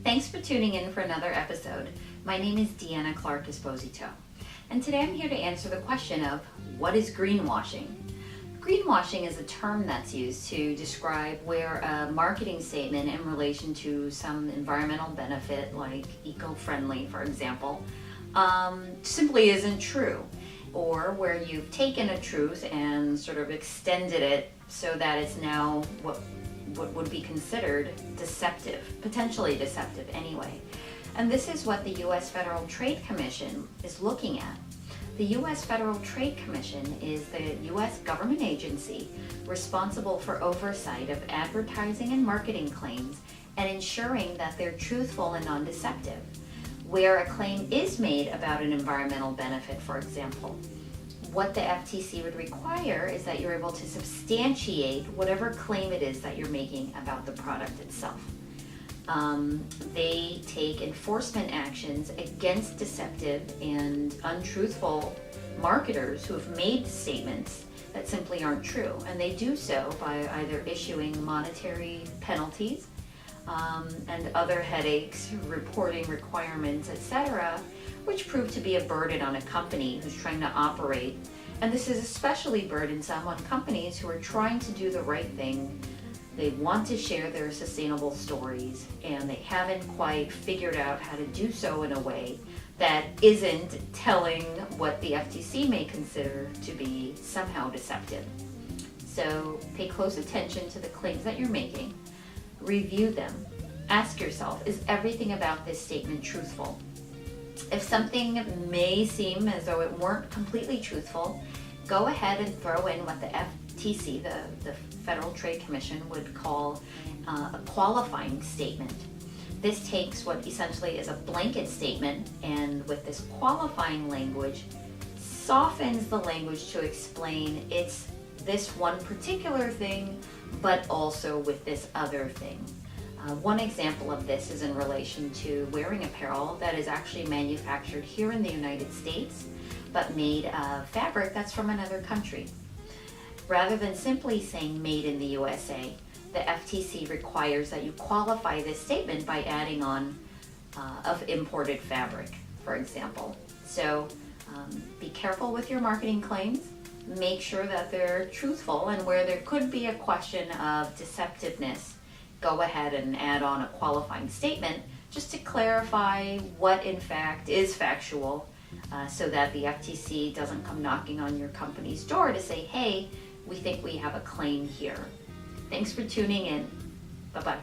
Thanks for tuning in for another episode. My name is Deanna Clark-Esposito, and today I'm here to answer the question of what is greenwashing? Greenwashing is a term that's used to describe where a marketing statement in relation to some environmental benefit, like eco-friendly, for example, simply isn't true, or where you've taken a truth and sort of extended it so that it's now what would be considered deceptive, potentially deceptive anyway. And this is what the U.S. Federal Trade Commission is looking at. The U.S. Federal Trade Commission is the U.S. government agency responsible for oversight of advertising and marketing claims and ensuring that they're truthful and non-deceptive. Where a claim is made about an environmental benefit, for example, what the FTC would require is that you're able to substantiate whatever claim it is that you're making about the product itself. They take enforcement actions against deceptive and untruthful marketers who have made statements that simply aren't true, and they do so by either issuing monetary penalties and other headaches, reporting requirements, etc., which prove to be a burden on a company who's trying to operate. And this is especially burdensome on companies who are trying to do the right thing. They want to share their sustainable stories, and they haven't quite figured out how to do so in a way that isn't telling what the FTC may consider to be somehow deceptive. So pay close attention to the claims that you're making. Review them. Ask yourself, is everything about this statement truthful? If something may seem as though it weren't completely truthful, go ahead and throw in what the FTC, the Federal Trade Commission, would call a qualifying statement. This takes what essentially is a blanket statement, and with this qualifying language, softens the language to explain it's this one particular thing, but also with this other thing. One example of this is in relation to wearing apparel that is actually manufactured here in the United States, but made of fabric that's from another country. Rather than simply saying made in the USA, the FTC requires that you qualify this statement by adding on of imported fabric, for example. So be careful with your marketing claims. Make sure that they're truthful, and where there could be a question of deceptiveness, go ahead and add on a qualifying statement just to clarify what in fact is factual, so that the FTC doesn't come knocking on your company's door to say, hey, we think we have a claim here. Thanks for tuning in. Bye-bye.